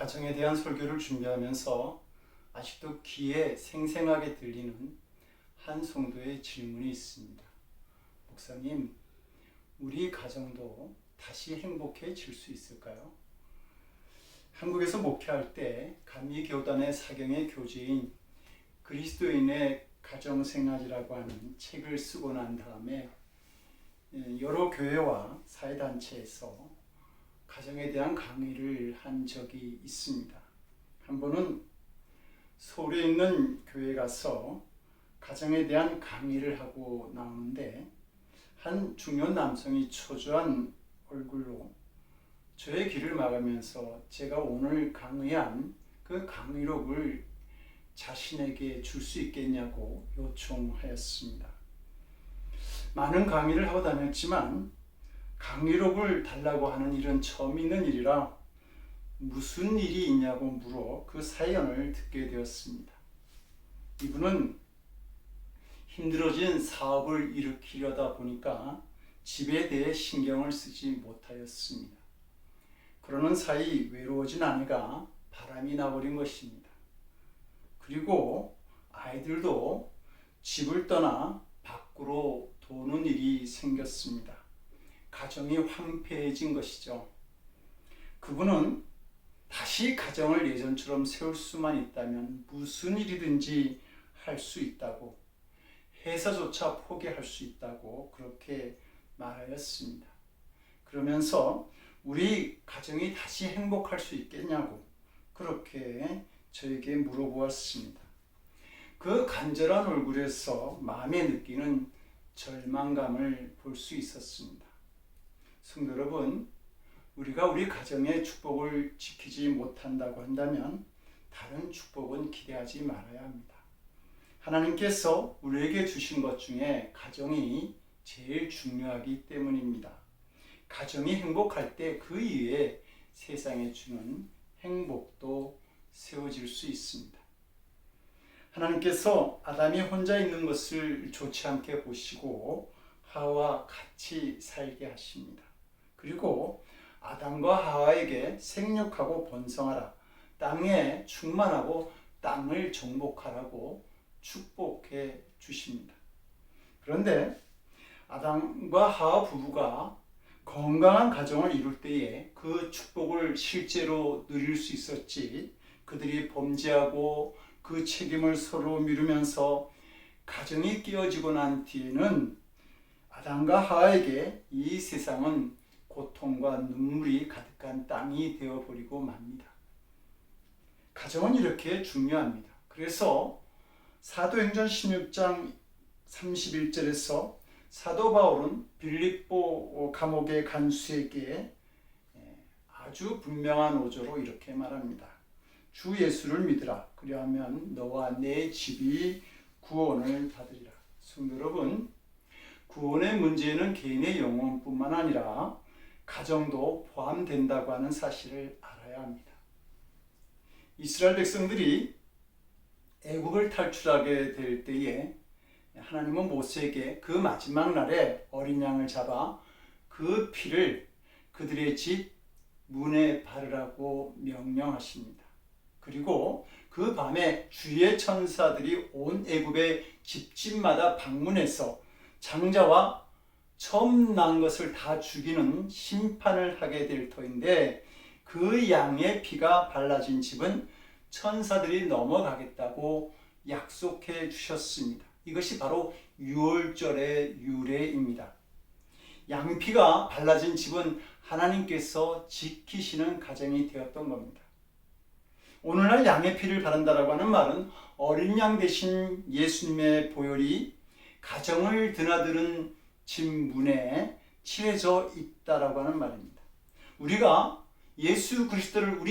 가정에 대한 설교를 준비하면서 아직도 귀에 생생하게 들리는 한 성도의 질문이 있습니다. 목사님, 우리 가정도 다시 행복해질 수 있을까요? 한국에서 목회할 때 감리교단의 사경의 교재인 그리스도인의 가정생활이라고 하는 책을 쓰고 난 다음에 여러 교회와 사회단체에서 가정에 대한 강의를 한 적이 있습니다. 한 번은 서울에 있는 교회에 가서 가정에 대한 강의를 하고 나오는데 한 중년 남성이 초조한 얼굴로 저의 귀를 막으면서 제가 오늘 강의한 그 강의록을 자신에게 줄 수 있겠냐고 요청하였습니다. 많은 강의를 하고 다녔지만 강의록을 달라고 하는 일은 처음 있는 일이라 무슨 일이 있냐고 물어 그 사연을 듣게 되었습니다. 이분은 힘들어진 사업을 일으키려다 보니까 집에 대해 신경을 쓰지 못하였습니다. 그러는 사이 외로워진 아내가 바람이 나버린 것입니다. 그리고 아이들도 집을 떠나 밖으로 도는 일이 생겼습니다. 가정이 황폐해진 것이죠. 그분은 다시 가정을 예전처럼 세울 수만 있다면 무슨 일이든지 할 수 있다고, 회사조차 포기할 수 있다고 그렇게 말하였습니다. 그러면서 우리 가정이 다시 행복할 수 있겠냐고 그렇게 저에게 물어보았습니다. 그 간절한 얼굴에서 마음에 느끼는 절망감을 볼 수 있었습니다. 성도 여러분, 우리가 우리 가정의 축복을 지키지 못한다고 한다면 다른 축복은 기대하지 말아야 합니다. 하나님께서 우리에게 주신 것 중에 가정이 제일 중요하기 때문입니다. 가정이 행복할 때 그 이외에 세상에 주는 행복도 세워질 수 있습니다. 하나님께서 아담이 혼자 있는 것을 좋지 않게 보시고 하와와 같이 살게 하십니다. 그리고 아담과 하와에게 생육하고 번성하라, 땅에 충만하고 땅을 정복하라고 축복해 주십니다. 그런데 아담과 하와 부부가 건강한 가정을 이룰 때에 그 축복을 실제로 누릴 수 있었지, 그들이 범죄하고 그 책임을 서로 미루면서 가정이 깨어지고 난 뒤에는 아담과 하와에게 이 세상은 고통과 눈물이 가득한 땅이 되어버리고 맙니다. 가정은 이렇게 중요합니다. 그래서 사도행전 16장 31절에서 사도 바울은 빌립보 감옥의 간수에게 아주 분명한 어조로 이렇게 말합니다. 주 예수를 믿으라. 그리하면 너와 내 집이 구원을 받으리라. 성도 여러분, 구원의 문제는 개인의 영혼뿐만 아니라 가정도 포함된다고 하는 사실을 알아야 합니다. 이스라엘 백성들이 애국을 탈출하게 될 때에 하나님은 모세에게 그 마지막 날에 어린 양을 잡아 그 피를 그들의 집 문에 바르라고 명령하십니다. 그리고 그 밤에 주의 천사들이 온 애굽의 집집마다 방문해서 장자와 처음 난 것을 다 죽이는 심판을 하게 될 터인데, 그 양의 피가 발라진 집은 천사들이 넘어가겠다고 약속해 주셨습니다. 이것이 바로 유월절의 유래입니다. 양피가 발라진 집은 하나님께서 지키시는 가정이 되었던 겁니다. 오늘날 양의 피를 바른다라고 하는 말은 어린 양 대신 예수님의 보혈이 가정을 드나드는 집 문에 칠해져 있다라고 하는 말입니다. 우리가 예수 그리스도를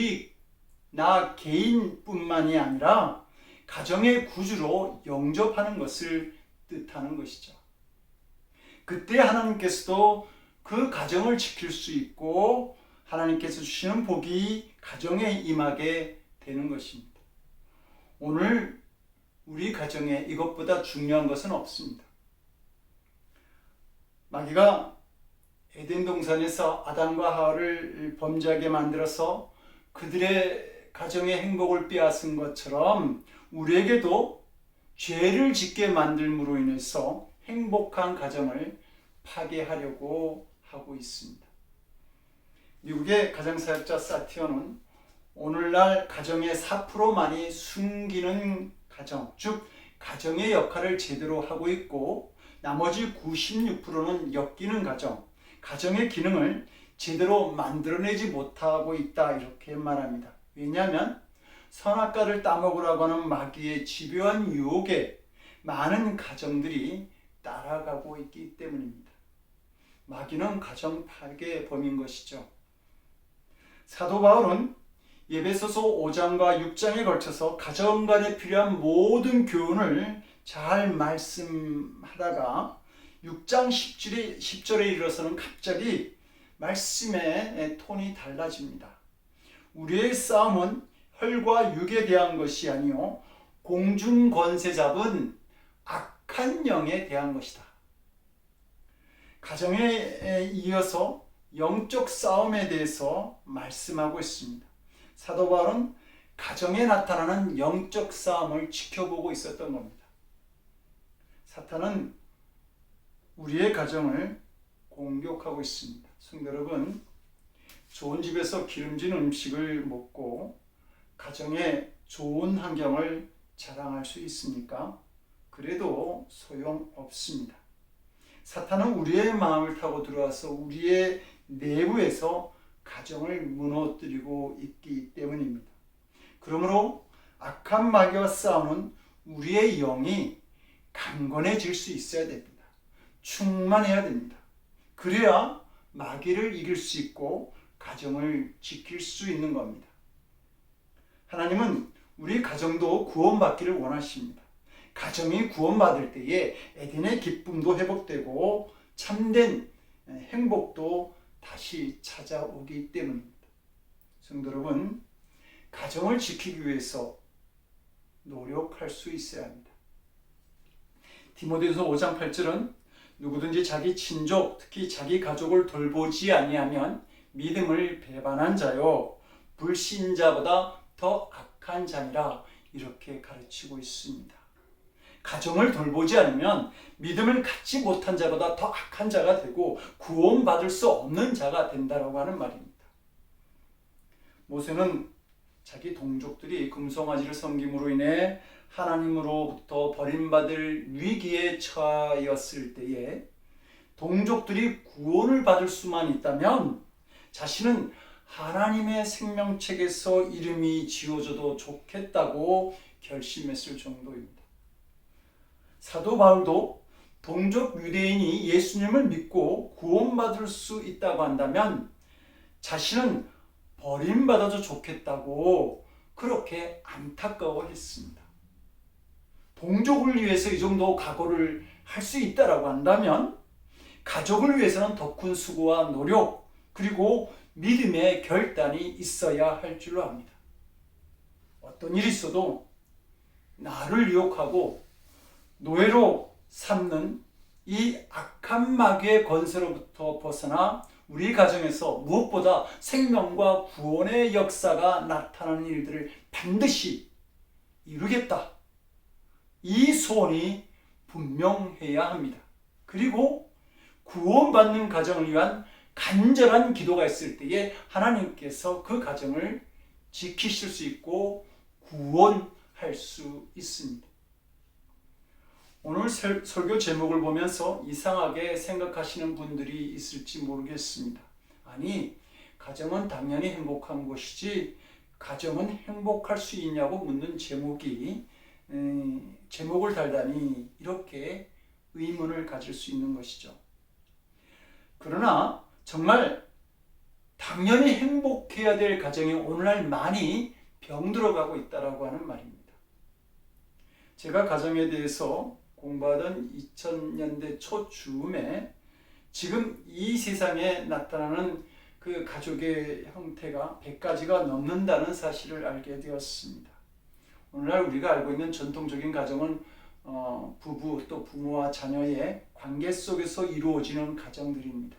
나 개인뿐만이 아니라 가정의 구주로 영접하는 것을 뜻하는 것이죠. 그때 하나님께서도 그 가정을 지킬 수 있고 하나님께서 주시는 복이 가정에 임하게 되는 것입니다. 오늘 우리 가정에 이것보다 중요한 것은 없습니다. 마귀가 에덴 동산에서 아담과 하와를 범죄하게 만들어서 그들의 가정의 행복을 빼앗은 것처럼 우리에게도 죄를 짓게 만들므로 인해서 행복한 가정을 파괴하려고 하고 있습니다. 미국의 가정사역자 사티어는 오늘날 가정의 4%만이 숨기는 가정, 즉 가정의 역할을 제대로 하고 있고 나머지 96%는 엮이는 가정, 가정의 기능을 제대로 만들어내지 못하고 있다 이렇게 말합니다. 왜냐하면 선악과를 따먹으라고 하는 마귀의 집요한 유혹에 많은 가정들이 따라가고 있기 때문입니다. 마귀는 가정 파괴의 범인 것이죠. 사도 바울은 에베소서 5장과 6장에 걸쳐서 가정 간에 필요한 모든 교훈을 잘 말씀하다가 6장 10절에 이르러서는 갑자기 말씀의 톤이 달라집니다. 우리의 싸움은 혈과 육에 대한 것이 아니요 공중 권세 잡은 악한 영에 대한 것이다. 가정에 이어서 영적 싸움에 대해서 말씀하고 있습니다. 사도 바울은 가정에 나타나는 영적 싸움을 지켜보고 있었던 겁니다. 사탄은 우리의 가정을 공격하고 있습니다. 성도 여러분, 좋은 집에서 기름진 음식을 먹고 가정에 좋은 환경을 자랑할 수 있습니까? 그래도 소용없습니다. 사탄은 우리의 마음을 타고 들어와서 우리의 내부에서 가정을 무너뜨리고 있기 때문입니다. 그러므로 악한 마귀와 싸우는 우리의 영이 강건해질 수 있어야 됩니다. 충만해야 됩니다. 그래야 마귀를 이길 수 있고 가정을 지킬 수 있는 겁니다. 하나님은 우리 가정도 구원받기를 원하십니다. 가정이 구원받을 때에 에덴의 기쁨도 회복되고 참된 행복도 다시 찾아오기 때문입니다. 성도 여러분, 가정을 지키기 위해서 노력할 수 있어야 합니다. 디모데후서 5장 8절은 누구든지 자기 친족, 특히 자기 가족을 돌보지 아니하면 믿음을 배반한 자요 불신자보다 더 악한 자니라 이렇게 가르치고 있습니다. 가정을 돌보지 않으면 믿음을 갖지 못한 자보다 더 악한 자가 되고 구원받을 수 없는 자가 된다라고 하는 말입니다. 모세는 자기 동족들이 금송아지를 섬김으로 인해 하나님으로부터 버림받을 위기에 처하였을 때에 동족들이 구원을 받을 수만 있다면 자신은 하나님의 생명책에서 이름이 지워져도 좋겠다고 결심했을 정도입니다. 사도 바울도 동족 유대인이 예수님을 믿고 구원받을 수 있다고 한다면 자신은 버림받아도 좋겠다고 그렇게 안타까워했습니다. 동족을 위해서 이 정도 각오를 할 수 있다라고 한다면 가족을 위해서는 더 큰 수고와 노력 그리고 믿음의 결단이 있어야 할 줄로 압니다. 어떤 일이 있어도 나를 유혹하고 노예로 삼는 이 악한 마귀의 권세로부터 벗어나 우리 가정에서 무엇보다 생명과 구원의 역사가 나타나는 일들을 반드시 이루겠다. 이 소원이 분명해야 합니다. 그리고 구원받는 가정을 위한 간절한 기도가 있을 때에 하나님께서 그 가정을 지키실 수 있고 구원할 수 있습니다. 오늘 설교 제목을 보면서 이상하게 생각하시는 분들이 있을지 모르겠습니다. 아니, 가정은 당연히 행복한 것이지 가정은 행복할 수 있냐고 묻는 제목을 달다니 이렇게 의문을 가질 수 있는 것이죠. 그러나 정말 당연히 행복해야 될 가정이 오늘날 많이 병들어가고 있다고 하는 말입니다. 제가 가정에 대해서 공부하던 2000년대 초쯤에 지금 이 세상에 나타나는 그 가족의 형태가 100가지가 넘는다는 사실을 알게 되었습니다. 오늘날 우리가 알고 있는 전통적인 가정은 부부 또 부모와 자녀의 관계 속에서 이루어지는 가정들입니다.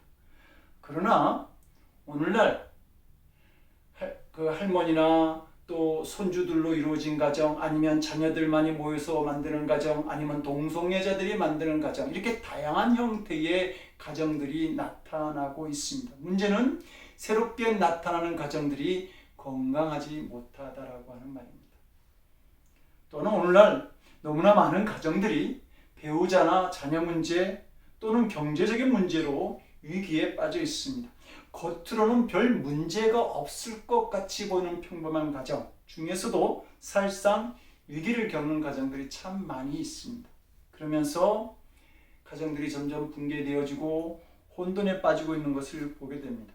그러나 오늘날 그 할머니나 또 손주들로 이루어진 가정, 아니면 자녀들만이 모여서 만드는 가정, 아니면 동성애자들이 만드는 가정, 이렇게 다양한 형태의 가정들이 나타나고 있습니다. 문제는 새롭게 나타나는 가정들이 건강하지 못하다라고 하는 말입니다. 또는 오늘날 너무나 많은 가정들이 배우자나 자녀 문제 또는 경제적인 문제로 위기에 빠져 있습니다. 겉으로는 별 문제가 없을 것 같이 보이는 평범한 가정 중에서도 사실상 위기를 겪는 가정들이 참 많이 있습니다. 그러면서 가정들이 점점 붕괴되어지고 혼돈에 빠지고 있는 것을 보게 됩니다.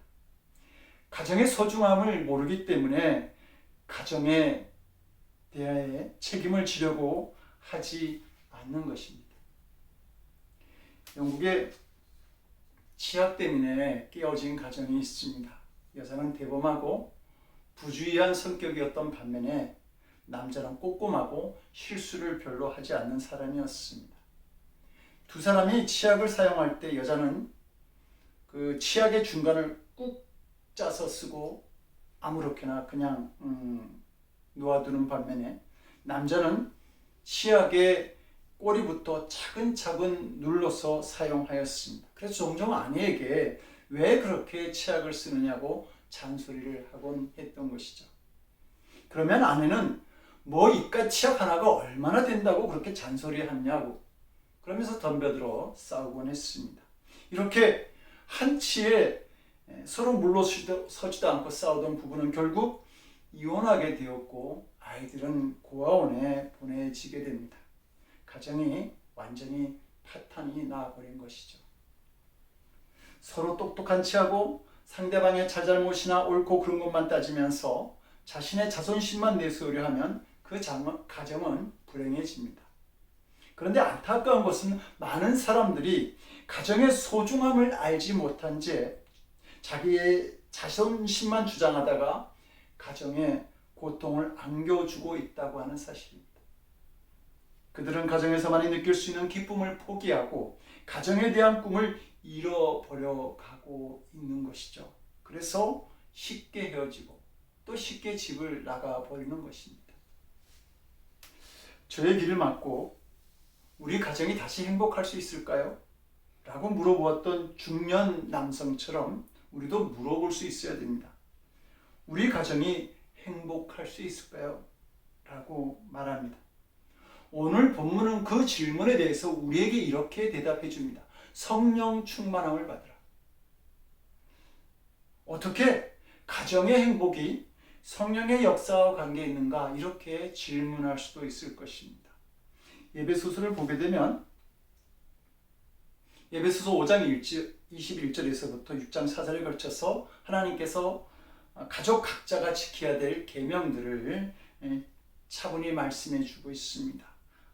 가정의 소중함을 모르기 때문에 가정에 대하여 책임을 지려고 하지 않는 것입니다. 영국에 치약 때문에 깨어진 가정이 있습니다. 여자는 대범하고 부주의한 성격이었던 반면에 남자는 꼼꼼하고 실수를 별로 하지 않는 사람이었습니다. 두 사람이 치약을 사용할 때 여자는 그 치약의 중간을 꾹 짜서 쓰고 아무렇게나 그냥 놓아두는 반면에 남자는 치약의 꼬리부터 차근차근 눌러서 사용하였습니다. 그래서 종종 아내에게 왜 그렇게 치약을 쓰느냐고 잔소리를 하곤 했던 것이죠. 그러면 아내는 뭐 이깟 치약 하나가 얼마나 된다고 그렇게 잔소리하냐고 그러면서 덤벼들어 싸우곤 했습니다. 이렇게 한치에 서로 물러서지도 않고 싸우던 부부는 결국 이혼하게 되었고 아이들은 고아원에 보내지게 됩니다. 가정이 완전히 파탄이 나버린 것이죠. 서로 똑똑한 체하고 상대방의 잘잘못이나 옳고 그른 것만 따지면서 자신의 자존심만 내세우려 하면 그 가정은 불행해집니다. 그런데 안타까운 것은 많은 사람들이 가정의 소중함을 알지 못한 채 자기의 자존심만 주장하다가 가정에 고통을 안겨주고 있다고 하는 사실입니다. 그들은 가정에서만이 느낄 수 있는 기쁨을 포기하고 가정에 대한 꿈을 잃어버려 가고 있는 것이죠. 그래서 쉽게 헤어지고 또 쉽게 집을 나가버리는 것입니다. 저의 길을 막고 우리 가정이 다시 행복할 수 있을까요? 라고 물어보았던 중년 남성처럼 우리도 물어볼 수 있어야 됩니다. 우리 가정이 행복할 수 있을까요? 라고 말합니다. 오늘 본문은 그 질문에 대해서 우리에게 이렇게 대답해 줍니다. 성령 충만함을 받으라. 어떻게 가정의 행복이 성령의 역사와 관계 있는가? 이렇게 질문할 수도 있을 것입니다. 에베소서를 보게 되면 에베소서 5장 21절에서부터 6장 4절에 걸쳐서 하나님께서 가족 각자가 지켜야 될 계명들을 차분히 말씀해 주고 있습니다.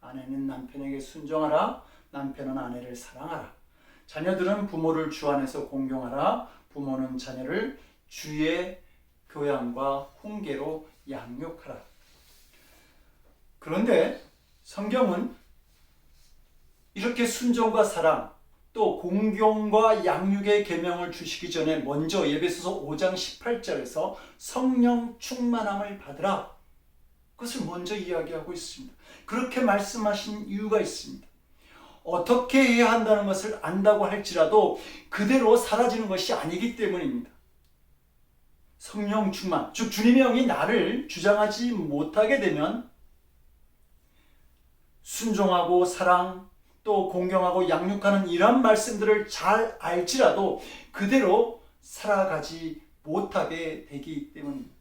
아내는 남편에게 순종하라. 남편은 아내를 사랑하라. 자녀들은 부모를 주 안에서 공경하라. 부모는 자녀를 주의 교양과 훈계로 양육하라. 그런데 성경은 이렇게 순종과 사랑 또 공경과 양육의 계명을 주시기 전에 먼저 에베소서 5장 18절에서 성령 충만함을 받으라. 그것을 먼저 이야기하고 있습니다. 그렇게 말씀하신 이유가 있습니다. 어떻게 해야 한다는 것을 안다고 할지라도 그대로 사라지는 것이 아니기 때문입니다. 성령 충만, 즉 주님의 영이 나를 주장하지 못하게 되면 순종하고 사랑 또 공경하고 양육하는 이런 말씀들을 잘 알지라도 그대로 살아가지 못하게 되기 때문입니다.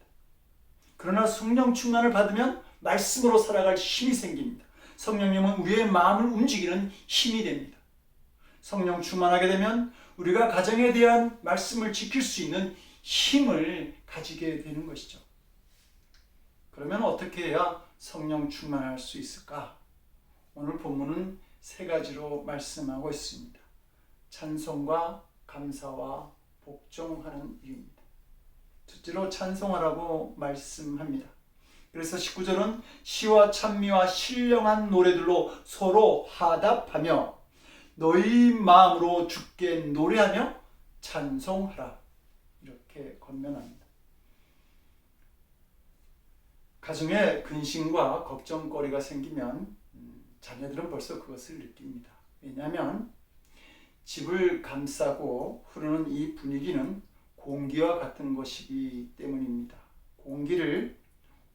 그러나 성령 충만을 받으면 말씀으로 살아갈 힘이 생깁니다. 성령님은 우리의 마음을 움직이는 힘이 됩니다. 성령 충만하게 되면 우리가 가정에 대한 말씀을 지킬 수 있는 힘을 가지게 되는 것이죠. 그러면 어떻게 해야 성령 충만할 수 있을까? 오늘 본문은 세 가지로 말씀하고 있습니다. 찬송과 감사와 복종하는 일입니다. 첫째로 찬송하라고 말씀합니다. 그래서 19절은 시와 찬미와 신령한 노래들로 서로 화답하며 너희 마음으로 주께 노래하며 찬송하라. 이렇게 권면합니다. 가정에 근심과 걱정거리가 생기면 자녀들은 벌써 그것을 느낍니다. 왜냐하면 집을 감싸고 흐르는 이 분위기는 공기와 같은 것이기 때문입니다. 공기를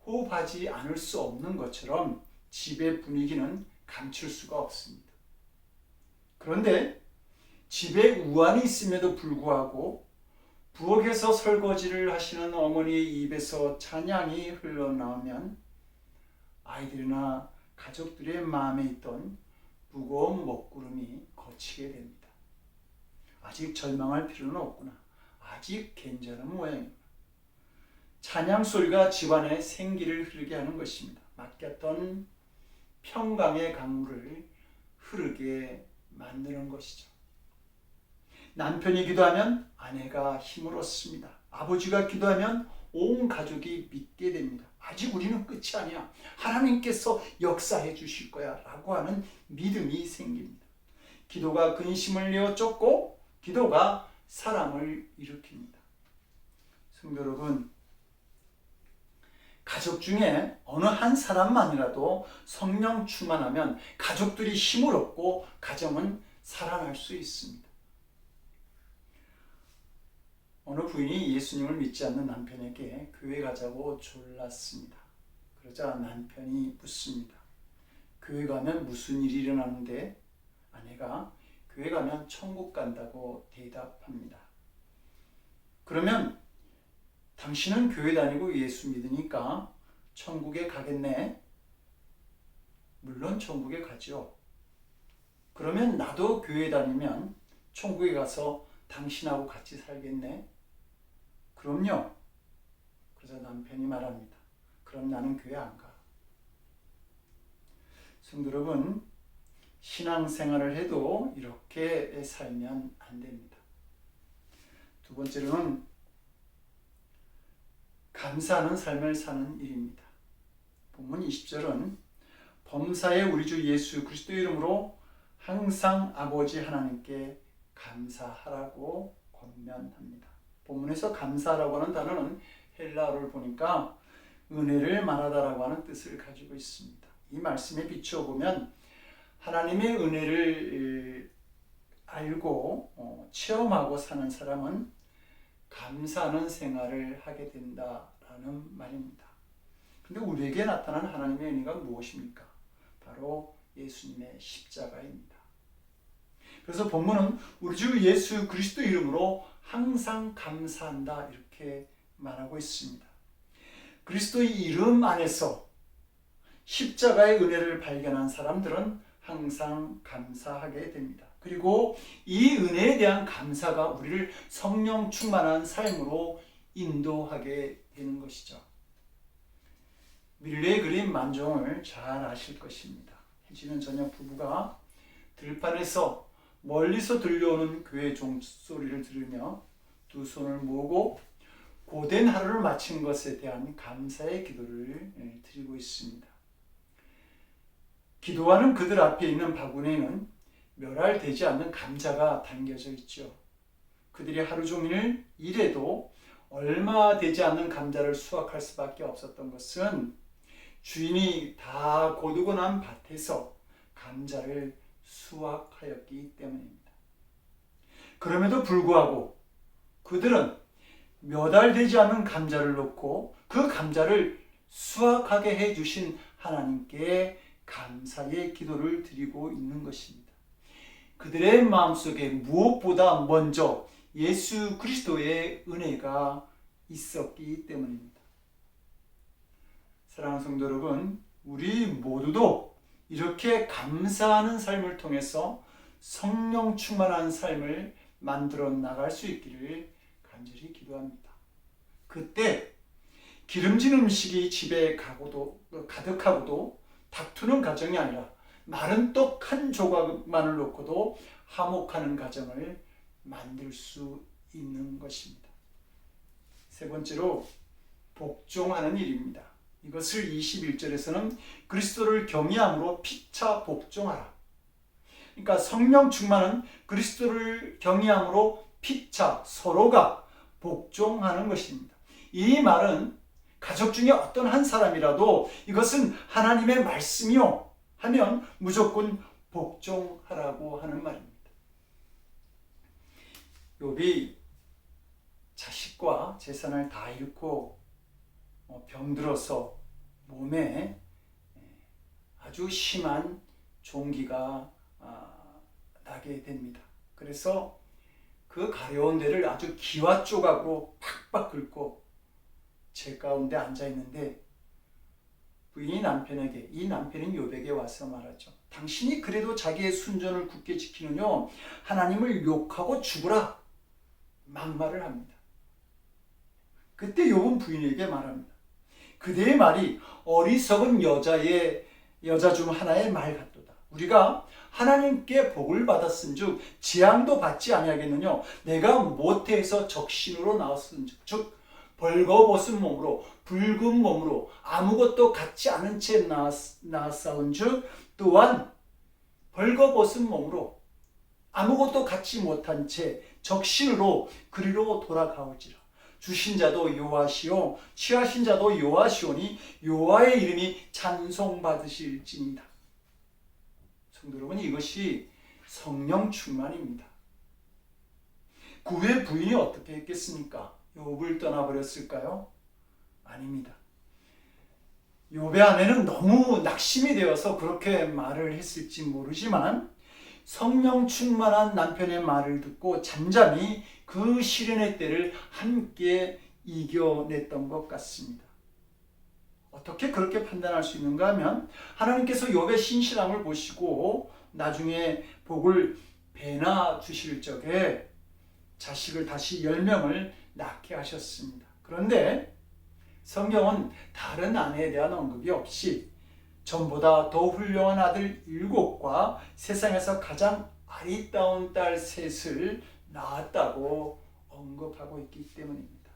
호흡하지 않을 수 없는 것처럼 집의 분위기는 감출 수가 없습니다. 그런데 집에 우환이 있음에도 불구하고 부엌에서 설거지를 하시는 어머니의 입에서 찬양이 흘러나오면 아이들이나 가족들의 마음에 있던 무거운 먹구름이 걷히게 됩니다. 아직 절망할 필요는 없구나. 아직 괜찮은 모양이구나. 찬양 소리가 집안에 생기를 흐르게 하는 것입니다. 막혔던 평강의 강물을 흐르게 만드는 것이죠. 남편이 기도하면 아내가 힘을 얻습니다. 아버지가 기도하면 온 가족이 믿게 됩니다. 아직 우리는 끝이 아니야. 하나님께서 역사해 주실 거야 라고 하는 믿음이 생깁니다. 기도가 근심을 내어 쫓고 기도가 사람을 일으킵니다. 성도 여러분, 가족 중에 어느 한 사람만이라도 성령 충만하면 가족들이 힘을 얻고 가정은 살아날 수 있습니다. 어느 부인이 예수님을 믿지 않는 남편에게 교회 가자고 졸랐습니다. 그러자 남편이 묻습니다. 교회 가면 무슨 일이 일어나는데? 아내가 교회 가면 천국 간다고 대답합니다. 그러면 당신은 교회 다니고 예수 믿으니까 천국에 가겠네? 물론 천국에 가죠. 그러면 나도 교회 다니면 천국에 가서 당신하고 같이 살겠네? 그럼요. 그래서 남편이 말합니다. 그럼 나는 교회 안 가. 성도 여러분, 신앙생활을 해도 이렇게 살면 안 됩니다. 두 번째로는 감사하는 삶을 사는 일입니다. 본문 20절은 범사의 우리 주 예수 그리스도 이름으로 항상 아버지 하나님께 감사하라고 권면합니다. 본문에서 감사라고 하는 단어는 헬라어를 보니까 은혜를 말하다라고 하는 뜻을 가지고 있습니다. 이 말씀에 비추어 보면 하나님의 은혜를 알고 체험하고 사는 사람은 감사하는 생활을 하게 된다라는 말입니다. 근데 우리에게 나타난 하나님의 은혜가 무엇입니까? 바로 예수님의 십자가입니다. 그래서 본문은 우리 주 예수 그리스도 이름으로 항상 감사한다 이렇게 말하고 있습니다. 그리스도의 이름 안에서 십자가의 은혜를 발견한 사람들은 항상 감사하게 됩니다. 그리고 이 은혜에 대한 감사가 우리를 성령 충만한 삶으로 인도하게 되는 것이죠. 밀레의 그림 만종을 잘 아실 것입니다. 해지는 저녁 부부가 들판에서 멀리서 들려오는 교회 종소리를 들으며 두 손을 모으고 고된 하루를 마친 것에 대한 감사의 기도를 드리고 있습니다. 기도하는 그들 앞에 있는 바구니에는 멸할되지 않는 감자가 담겨져 있죠. 그들이 하루 종일 일해도 얼마 되지 않는 감자를 수확할 수밖에 없었던 것은 주인이 다 거두고 난 밭에서 감자를 수확하였기 때문입니다. 그럼에도 불구하고 그들은 몇 알 되지 않은 감자를 놓고 그 감자를 수확하게 해주신 하나님께 감사의 기도를 드리고 있는 것입니다. 그들의 마음속에 무엇보다 먼저 예수 그리스도의 은혜가 있었기 때문입니다. 사랑하는 성도 여러분, 우리 모두도 이렇게 감사하는 삶을 통해서 성령 충만한 삶을 만들어 나갈 수 있기를 간절히 기도합니다. 그때 기름진 음식이 집에 가득하고도 다투는 가정이 아니라 마른 떡 한 조각만을 놓고도 화목하는 가정을 만들 수 있는 것입니다. 세 번째로 복종하는 일입니다. 이것을 21절에서는 그리스도를 경외함으로 피차 복종하라. 그러니까 성령 충만은 그리스도를 경외함으로 피차 서로가 복종하는 것입니다. 이 말은 가족 중에 어떤 한 사람이라도 이것은 하나님의 말씀이요 하면 무조건 복종하라고 하는 말입니다. 욥이 자식과 재산을 다 잃고 병들어서 몸에 아주 심한 종기가 나게 됩니다. 그래서 그 가려운 데를 아주 기와 조각으로 팍팍 긁고 제 가운데 앉아 있는데 부인이 남편에게, 이 남편인 욥에게 와서 말하죠. 당신이 그래도 자기의 순전을 굳게 지키느뇨 하나님을 욕하고 죽으라 막말을 합니다. 그때 욥은 부인에게 말합니다. 그대의 말이 어리석은 여자 중 하나의 말 같도다. 우리가 하나님께 복을 받았은즉 재앙도 받지 아니하겠느냐. 내가 모태에서 적신으로 나왔은즉, 즉 벌거벗은 몸으로 붉은 몸으로 아무것도 갖지 않은 채 나았사온즉 또한 벌거벗은 몸으로 아무것도 갖지 못한 채 적신으로 그리로 돌아가올지라. 주신 자도 여호와시오 취하신 자도 여호와시오니 여호와의 이름이 찬송받으실지니이다. 성도 여러분, 이것이 성령 충만입니다. 그의 부인이 어떻게 했겠습니까? 욥을 떠나버렸을까요? 아닙니다. 욥의 아내는 너무 낙심이 되어서 그렇게 말을 했을지 모르지만 성령 충만한 남편의 말을 듣고 잠잠히 그 시련의 때를 함께 이겨냈던 것 같습니다. 어떻게 그렇게 판단할 수 있는가 하면 하나님께서 욥의 신실함을 보시고 나중에 복을 배나 주실 적에 자식을 다시 10명을 낳게 하셨습니다. 그런데 성경은 다른 아내에 대한 언급이 없이 전보다 더 훌륭한 아들 7과 세상에서 가장 아리따운 딸 3을 낳았다고 언급하고 있기 때문입니다.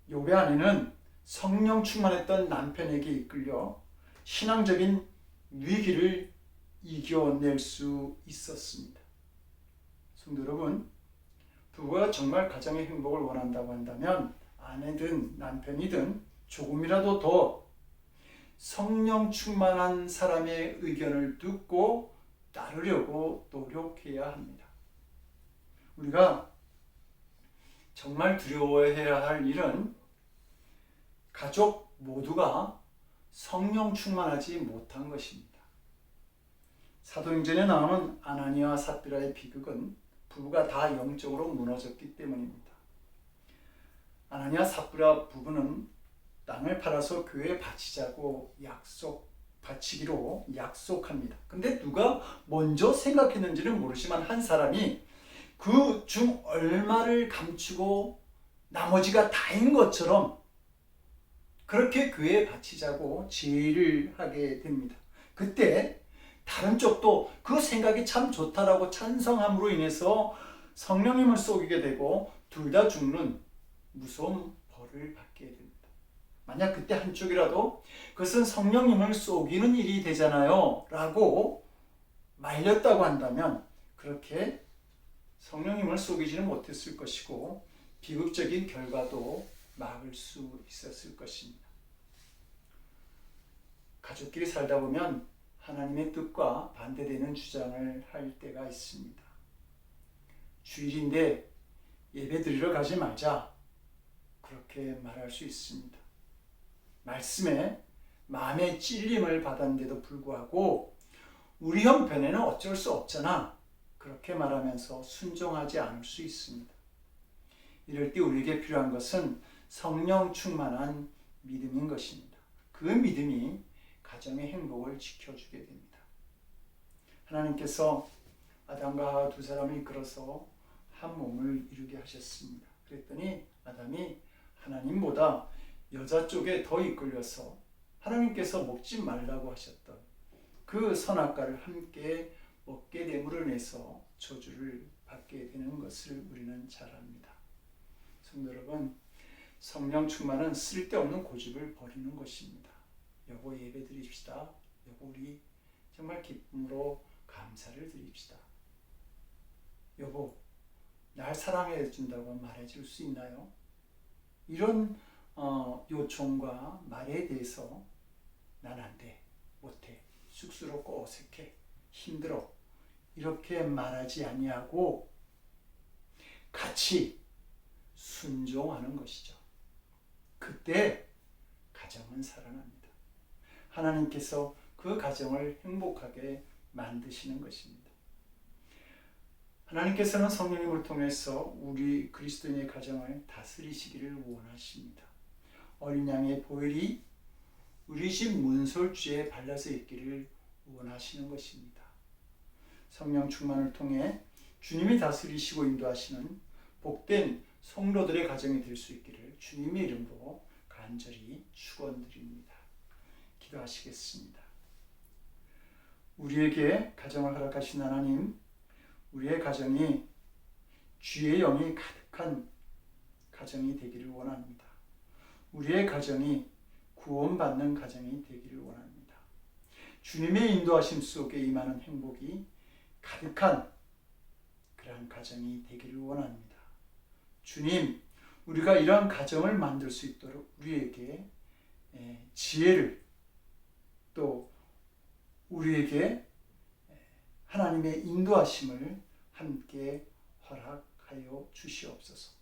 욥의 아내는 성령 충만했던 남편에게 이끌려 신앙적인 위기를 이겨낼 수 있었습니다. 성도 여러분, 부부가 정말 가정의 행복을 원한다고 한다면 아내든 남편이든 조금이라도 더 성령 충만한 사람의 의견을 듣고 따르려고 노력해야 합니다. 우리가 정말 두려워해야 할 일은 가족 모두가 성령 충만하지 못한 것입니다. 사도행전에 나오는 아나니아와 삽비라의 비극은 부부가 다 영적으로 무너졌기 때문입니다. 아나니아 삽비라 부부는 땅을 팔아서 교회에 바치자고 바치기로 약속합니다. 근데 누가 먼저 생각했는지는 모르지만 한 사람이 그 중 얼마를 감추고 나머지가 다인 것처럼 그렇게 교회에 바치자고 제의를 하게 됩니다. 그때 다른 쪽도 그 생각이 참 좋다라고 찬성함으로 인해서 성령님을 속이게 되고 둘 다 죽는 무서운 벌을 받게 됩니다. 만약 그때 한쪽이라도 그것은 성령님을 속이는 일이 되잖아요 라고 말렸다고 한다면 그렇게 성령님을 속이지는 못했을 것이고 비극적인 결과도 막을 수 있었을 것입니다. 가족끼리 살다 보면 하나님의 뜻과 반대되는 주장을 할 때가 있습니다. 주일인데 예배 드리러 가지 말자 그렇게 말할 수 있습니다. 말씀에 마음의 찔림을 받았는데도 불구하고 우리 형편에는 어쩔 수 없잖아 그렇게 말하면서 순종하지 않을 수 있습니다. 이럴 때 우리에게 필요한 것은 성령 충만한 믿음인 것입니다. 그 믿음이 가정의 행복을 지켜주게 됩니다. 하나님께서 아담과 하와 두 사람을 이끌어서 한 몸을 이루게 하셨습니다. 그랬더니 아담이 하나님보다 여자 쪽에 더 이끌려서 하나님께서 먹지 말라고 하셨던 그 선악과를 함께 먹게 됨으로 인해서 저주를 받게 되는 것을 우리는 잘 압니다. 성도 여러분, 성령 충만은 쓸데없는 고집을 버리는 것입니다. 여보 예배 드립시다. 여보 우리 정말 기쁨으로 감사를 드립시다. 여보 날 사랑해 준다고 말해줄 수 있나요? 이런 요청과 말에 대해서 난 안 돼, 못해, 쑥스럽고 어색해, 힘들어 이렇게 말하지 아니하고 같이 순종하는 것이죠. 그때 가정은 살아납니다. 하나님께서 그 가정을 행복하게 만드시는 것입니다. 하나님께서는 성령님을 통해서 우리 그리스도인의 가정을 다스리시기를 원하십니다. 어린 양의 보혈이 우리 집 문설주에 발라져 있기를 원하시는 것입니다. 성령 충만을 통해 주님이 다스리시고 인도하시는 복된 성도들의 가정이 될 수 있기를 주님의 이름으로 간절히 축원드립니다. 기도하시겠습니다. 우리에게 가정을 허락하신 하나님, 우리의 가정이 주의 영이 가득한 가정이 되기를 원합니다. 우리의 가정이 구원받는 가정이 되기를 원합니다. 주님의 인도하심 속에 임하는 행복이 가득한 그러한 가정이 되기를 원합니다. 주님, 우리가 이러한 가정을 만들 수 있도록 우리에게 지혜를 또 우리에게 하나님의 인도하심을 함께 허락하여 주시옵소서.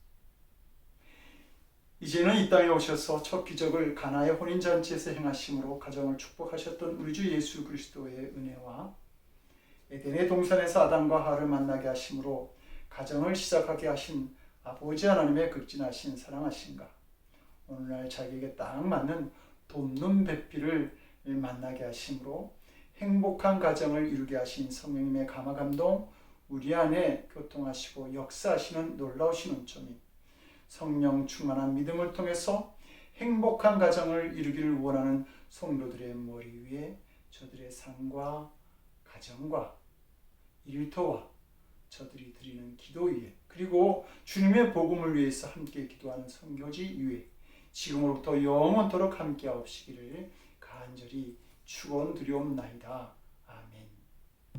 이제는 이 땅에 오셔서 첫 기적을 가나의 혼인잔치에서 행하심으로 가정을 축복하셨던 우리 주 예수 그리스도의 은혜와 에덴의 동산에서 아담과 하와를 만나게 하심으로 가정을 시작하게 하신 아버지 하나님의 극진하신 사랑하신가, 오늘날 자기에게 딱 맞는 돕는 배필을 만나게 하심으로 행복한 가정을 이루게 하신 성령님의 감화감동 우리 안에 교통하시고 역사하시는 놀라우신 은총이 성령 충만한 믿음을 통해서 행복한 가정을 이루기를 원하는 성도들의 머리 위에 저들의 삶과 가정과 일터와 저들이 드리는 기도 위에 그리고 주님의 복음을 위해서 함께 기도하는 선교지 위에 지금으로부터 영원토록 함께 하옵시기를 간절히 축원드리옵나이다.